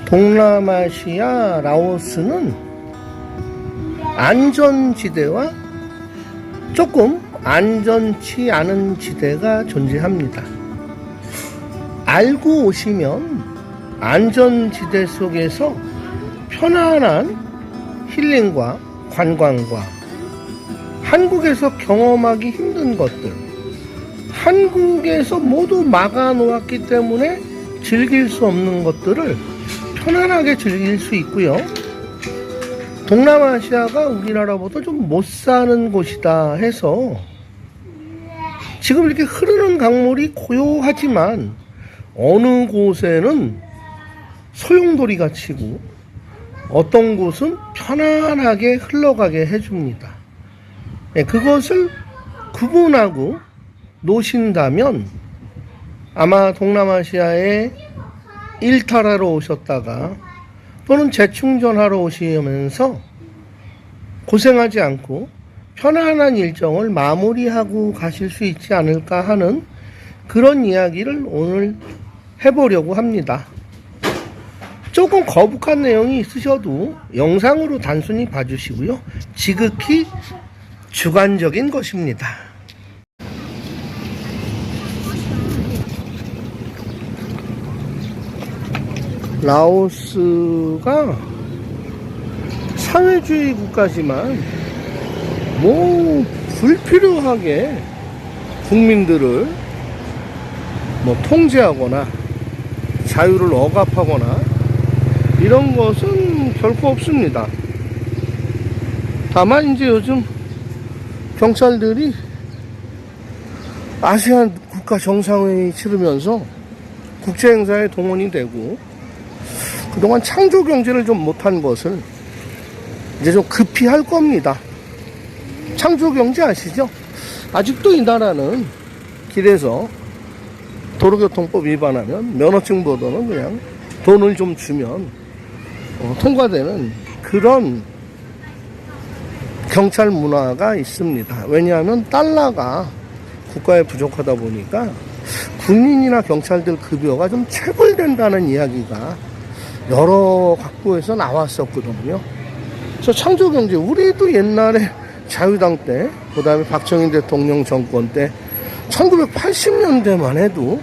동남아시아 라오스는 안전지대와 조금 안전치 않은 지대가 존재합니다. 알고 오시면 안전지대 속에서 편안한 힐링과 관광과 한국에서 경험하기 힘든 것들, 한국에서 모두 막아놓았기 때문에 즐길 수 없는 것들을 편안하게 즐길 수 있고요. 동남아시아가 우리나라보다 좀 못 사는 곳이다 해서 지금 이렇게 흐르는 강물이 고요하지만 어느 곳에는 소용돌이가 치고 어떤 곳은 편안하게 흘러가게 해줍니다. 그것을 구분하고 노신다면 아마 동남아시아에 일탈하러 오셨다가 또는 재충전하러 오시면서 고생하지 않고 편안한 일정을 마무리하고 가실 수 있지 않을까 하는 그런 이야기를 오늘 해보려고 합니다. 조금 거북한 내용이 있으셔도 영상으로 단순히 봐주시고요. 지극히 주관적인 것입니다. 라오스가 사회주의 국가지만 뭐 불필요하게 국민들을 뭐 통제하거나 자유를 억압하거나 이런 것은 결코 없습니다. 다만 이제 요즘 경찰들이 아세안 국가 정상회의 치르면서 국제행사에 동원이 되고 그동안 창조 경제를 좀 못한 것을 이제 좀 급히 할 겁니다. 창조 경제 아시죠? 아직도 이 나라는 길에서 도로교통법 위반하면 면허증보다는 그냥 돈을 좀 주면 통과되는 그런 경찰 문화가 있습니다. 왜냐하면 달러가 국가에 부족하다 보니까 군인이나 경찰들 급여가 좀 체불된다는 이야기가 여러 각도에서 나왔었거든요. 그래서 창조경제, 우리도 옛날에 자유당 때, 그 다음에 박정희 대통령 정권 때 1980년대만 해도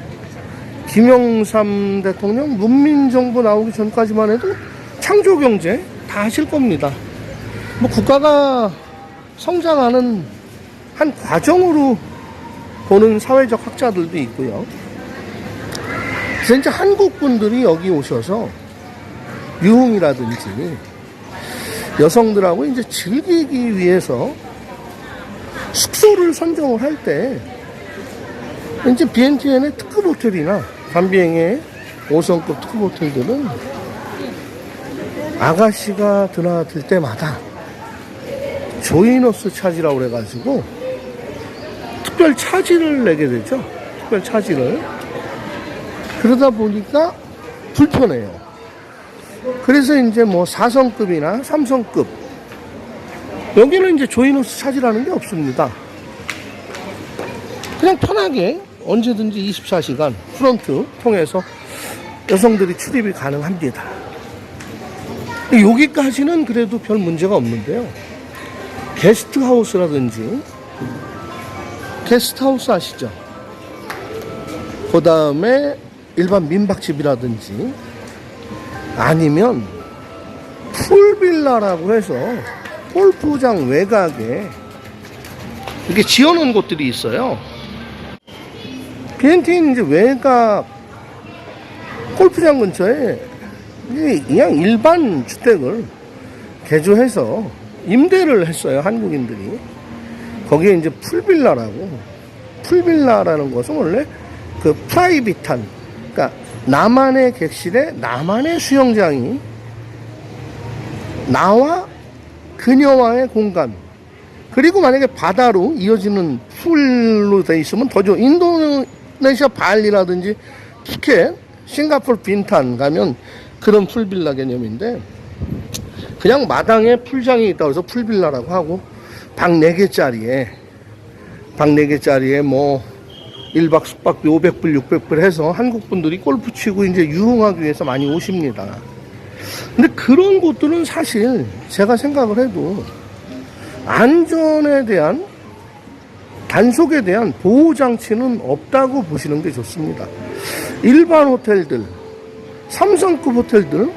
김영삼 대통령 문민정부 나오기 전까지만 해도 창조경제 다 하실 겁니다. 뭐 국가가 성장하는 한 과정으로 보는 사회적 학자들도 있고요. 그래서 이제 한국 분들이 여기 오셔서 유흥이라든지 여성들하고 이제 즐기기 위해서 숙소를 선정을 할 때 이제 비엔티엔의 특급 호텔이나 밤비행의 5성급 특급 호텔들은 아가씨가 드나들 때마다 조이너스 차지라고 그래가지고 특별 차지를 내게 되죠. 특별 차지를. 그러다 보니까 불편해요. 그래서 이제 뭐 4성급이나 3성급 여기는 이제 조이너스 차지라는 게 없습니다. 그냥 편하게 언제든지 24시간 프런트 통해서 여성들이 출입이 가능합니다. 여기까지는 그래도 별 문제가 없는데요. 게스트하우스라든지 게스트하우스 아시죠? 그 다음에 일반 민박집이라든지 아니면 풀빌라라고 해서 골프장 외곽에 이렇게 지어놓은 곳들이 있어요. 비엔티는 이제 외곽 골프장 근처에 그냥 일반 주택을 개조해서 임대를 했어요. 한국인들이. 거기에 이제 풀빌라라는 것은 원래 그 프라이빗한, 그러니까 나만의 객실에 나만의 수영장이 나와 그녀와의 공간, 그리고 만약에 바다로 이어지는 풀로 돼 있으면 더 좋아. 인도네시아 발리라든지 푸켓, 싱가포르 빈탄 가면 그런 풀빌라 개념인데, 그냥 마당에 풀장이 있다고 해서 풀빌라라고 하고, 방 4개짜리에 뭐 1박 숙박비 500불 600불 해서 한국 분들이 골프 치고 이제 유흥하기 위해서 많이 오십니다. 근데 그런 곳들은 사실 제가 생각을 해도 안전에 대한, 단속에 대한 보호장치는 없다고 보시는 게 좋습니다. 일반 호텔들, 3성급 호텔들,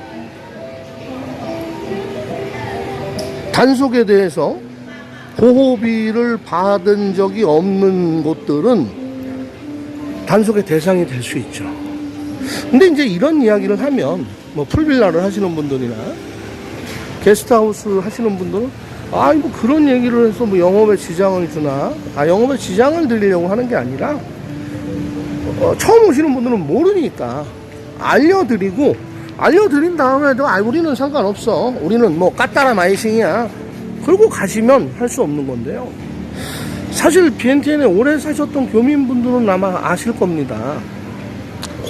단속에 대해서 보호비를 받은 적이 없는 곳들은 단속의 대상이 될 수 있죠. 근데 이제 이런 이야기를 하면, 뭐 풀빌라를 하시는 분들이나 게스트하우스 하시는 분들은 뭐 그런 얘기를 해서 뭐 영업에 지장을 주나? 영업에 지장을 드리려고 하는 게 아니라, 처음 오시는 분들은 모르니까 알려드린 다음에도 우리는 상관없어, 우리는 뭐 까따라 마이싱이야, 그러고 가시면 할 수 없는 건데요. 사실 비엔티엔에 오래 사셨던 교민분들은 아마 아실 겁니다.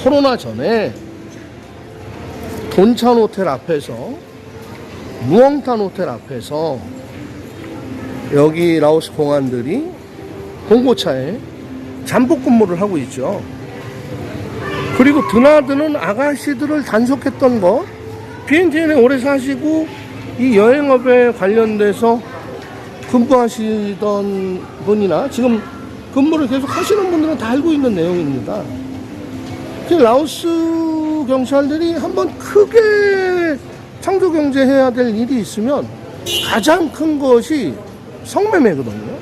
코로나 전에 돈찬 호텔 앞에서, 무엉탄 호텔 앞에서 여기 라오스 공안들이 봉고차에 잠복 근무를 하고 있죠. 그리고 드나드는 아가씨들을 단속했던 거, 비엔티엔에 오래 사시고 이 여행업에 관련돼서 근무하시던 분이나 지금 근무를 계속 하시는 분들은 다 알고 있는 내용입니다. 라오스 경찰들이 한번 크게 창조경제해야 될 일이 있으면 가장 큰 것이 성매매거든요.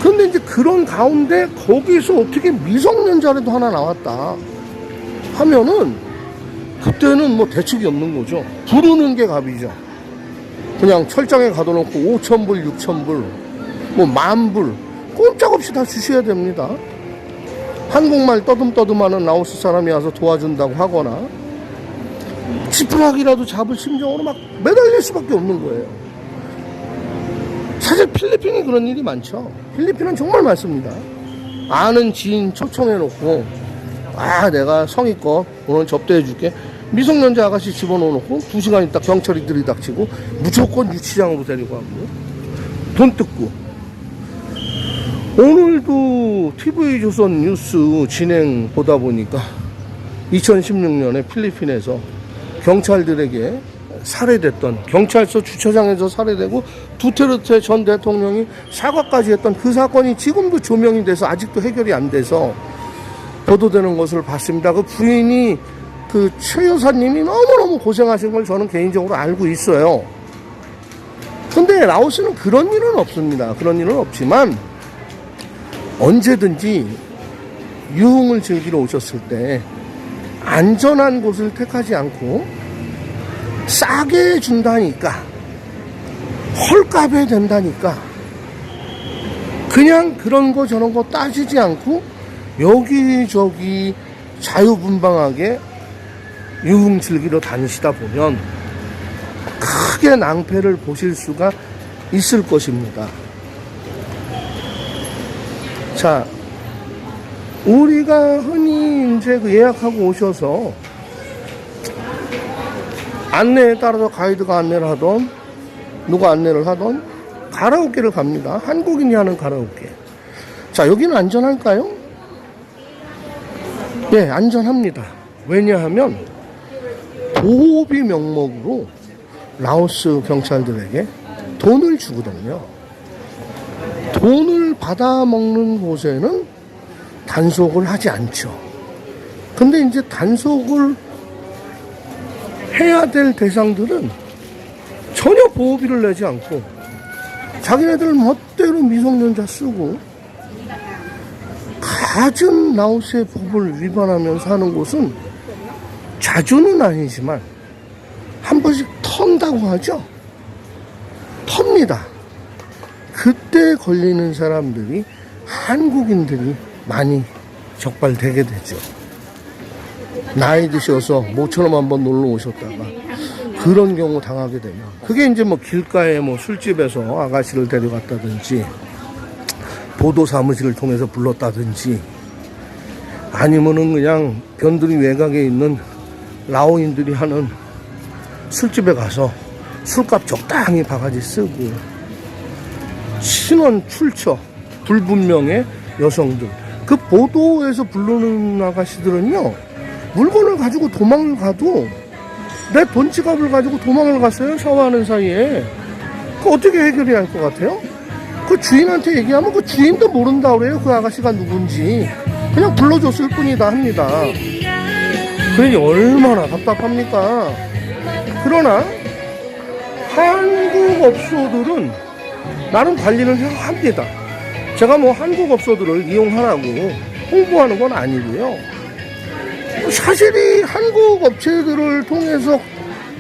근데 이제 그런 가운데 거기서 어떻게 미성년자라도 하나 나왔다 하면은 그때는 뭐 대책이 없는 거죠. 부르는 게 갑이죠. 그냥 철장에 가둬놓고 5,000불, 6,000불, 뭐 10,000불 꼼짝없이 다 주셔야 됩니다. 한국말 떠듬떠듬하는 라오스 사람이 와서 도와준다고 하거나 지푸라기라도 잡을 심정으로 막 매달릴 수밖에 없는 거예요. 사실 필리핀이 그런 일이 많죠. 필리핀은 정말 많습니다. 아는 지인 초청해놓고 내가 성의껏 오늘 접대해줄게, 미성년자 아가씨 집어넣어놓고 2시간 있다 경찰이 들이닥치고 무조건 유치장으로 데리고 가고 돈 뜯고. 오늘도 TV조선 뉴스 진행 보다 보니까 2016년에 필리핀에서 경찰들에게 살해됐던, 경찰서 주차장에서 살해되고 두테르테 전 대통령이 사과까지 했던 그 사건이 지금도 조명이 돼서 아직도 해결이 안 돼서 보도되는 것을 봤습니다. 그 부인이, 그 최 여사님이 너무너무 고생하신 걸 저는 개인적으로 알고 있어요. 근데 라오스는 그런 일은 없습니다. 그런 일은 없지만 언제든지 유흥을 즐기러 오셨을 때 안전한 곳을 택하지 않고 싸게 준다니까, 헐값에 된다니까 그냥 그런 거 저런 거 따지지 않고 여기저기 자유분방하게 유흥 즐기러 다니시다 보면 크게 낭패를 보실 수가 있을 것입니다. 자, 우리가 흔히 이제 그 예약하고 오셔서 안내에 따라서 가이드가 안내를 하던, 누가 안내를 하던 가라오케를 갑니다. 한국인이 하는 가라오케. 자, 여기는 안전할까요? 네, 안전합니다. 왜냐하면 보호비 명목으로 라오스 경찰들에게 돈을 주거든요. 돈을 받아먹는 곳에는 단속을 하지 않죠. 근데 이제 단속을 해야 될 대상들은 전혀 보호비를 내지 않고 자기네들 멋대로 미성년자 쓰고 갖은 라오스의 법을 위반하면서 하는 곳은 자주는 아니지만 한 번씩 턴다고 하죠. 텁니다. 그때 걸리는 사람들이 한국인들이 많이 적발되게 되죠. 나이 드셔서 모처럼 한번 놀러 오셨다가 그런 경우 당하게 되면, 그게 이제 뭐 길가에 뭐 술집에서 아가씨를 데려갔다든지 보도 사무실을 통해서 불렀다든지 아니면은 그냥 변두리 외곽에 있는 라오인들이 하는 술집에 가서 술값 적당히 바가지 쓰고 신원 출처 불분명의 여성들, 그 보도에서 부르는 아가씨들은요, 물건을 가지고 도망을 가도 내 돈 지갑을 가지고 도망을 갔어요. 샤워하는 사이에. 그 어떻게 해결해야 할 것 같아요? 그 주인한테 얘기하면 그 주인도 모른다 그래요. 그 아가씨가 누군지. 그냥 불러줬을 뿐이다 합니다. 그러니 얼마나 답답합니까? 그러나 한국 업소들은 나름 관리를 합니다. 제가 뭐 한국 업소들을 이용하라고 홍보하는 건 아니고요. 사실이 한국 업체들을 통해서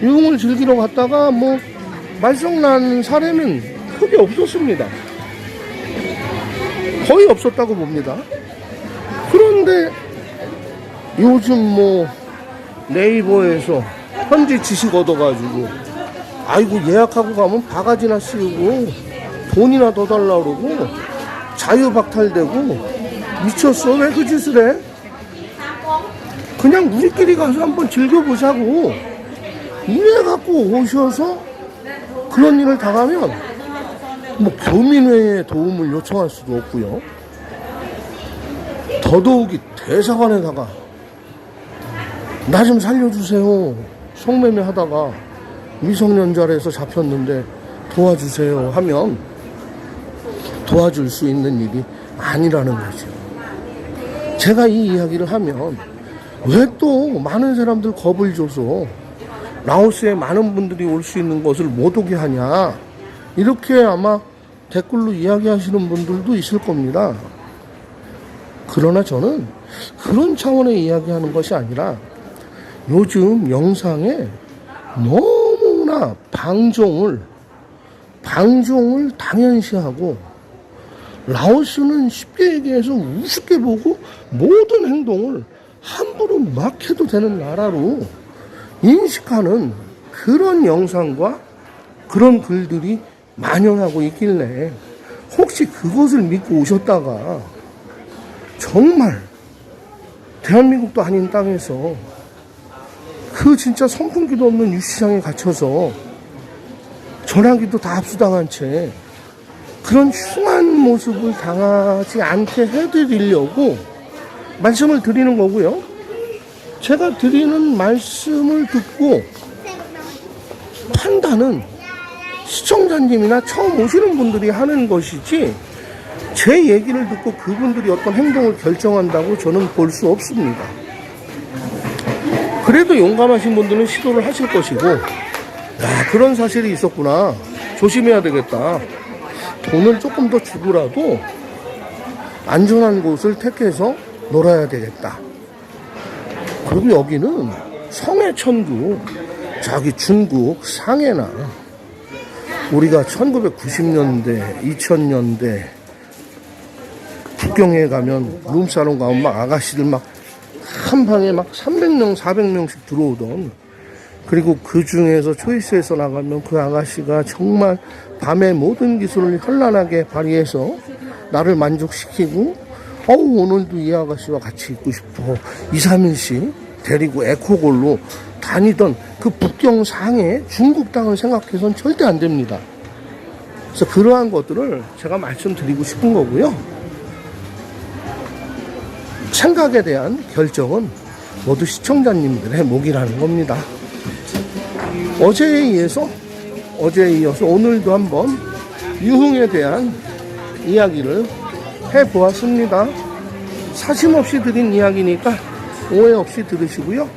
유흥을 즐기러 갔다가 뭐 말썽난 사례는 크게 없었습니다. 거의 없었다고 봅니다. 그런데 요즘 뭐 네이버에서 현지 지식 얻어가지고 아이고 예약하고 가면 바가지나 씌우고 돈이나 더 달라고 그러고 자유박탈되고 미쳤어. 왜 그 짓을 해? 그냥 우리끼리 가서 한번 즐겨보자고 이래 갖고 오셔서 그런 일을 당하면 뭐 교민회의 도움을 요청할 수도 없고요. 더더욱이 대사관에다가 나 좀 살려주세요. 성매매 하다가 미성년자라서 잡혔는데 도와주세요 하면 도와줄 수 있는 일이 아니라는 거죠. 제가 이 이야기를 하면 왜 또 많은 사람들 겁을 줘서 라오스에 많은 분들이 올 수 있는 것을 못 오게 하냐, 이렇게 아마 댓글로 이야기하시는 분들도 있을 겁니다. 그러나 저는 그런 차원의 이야기하는 것이 아니라 요즘 영상에 너무나 방종을 당연시하고 라오스는 쉽게 얘기해서 우습게 보고 모든 행동을 함부로 막 해도 되는 나라로 인식하는 그런 영상과 그런 글들이 만연하고 있길래 혹시 그것을 믿고 오셨다가 정말 대한민국도 아닌 땅에서 그 진짜 선풍기도 없는 유치장에 갇혀서 전화기도 다 압수당한 채 그런 흉한 모습을 당하지 않게 해드리려고 말씀을 드리는 거고요. 제가 드리는 말씀을 듣고 판단은 시청자님이나 처음 오시는 분들이 하는 것이지 제 얘기를 듣고 그분들이 어떤 행동을 결정한다고 저는 볼 수 없습니다. 그래도 용감하신 분들은 시도를 하실 것이고, 야, 그런 사실이 있었구나, 조심해야 되겠다, 돈을 조금 더 주고라도 안전한 곳을 택해서 놀아야 되겠다. 그리고 여기는 성해천국, 저기 중국 상해나 우리가 1990년대 2000년대 북경에 가면 룸사롱 가면 막 아가씨들 막 한 방에 막 300명 400명씩 들어오던, 그리고 그 중에서 초이스에서 나가면 그 아가씨가 정말 밤의 모든 기술을 현란하게 발휘해서 나를 만족시키고, 오늘도 이 아가씨와 같이 있고 싶어, 2, 3일씩 데리고 에코골로 다니던 그 북경 상해 중국 땅을 생각해서는 절대 안 됩니다. 그래서 그러한 것들을 제가 말씀드리고 싶은 거고요. 생각에 대한 결정은 모두 시청자님들의 몫이라는 겁니다. 어제에 이어서 오늘도 한번 유흥에 대한 이야기를 해보았습니다. 사심 없이 드린 이야기니까 오해 없이 들으시고요.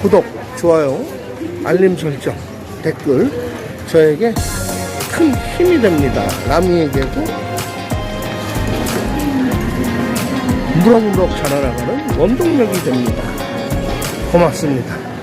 구독, 좋아요, 알림 설정, 댓글 저에게 큰 힘이 됩니다. 남이에게도 무럭무럭 자라나가는 원동력이 됩니다. 고맙습니다.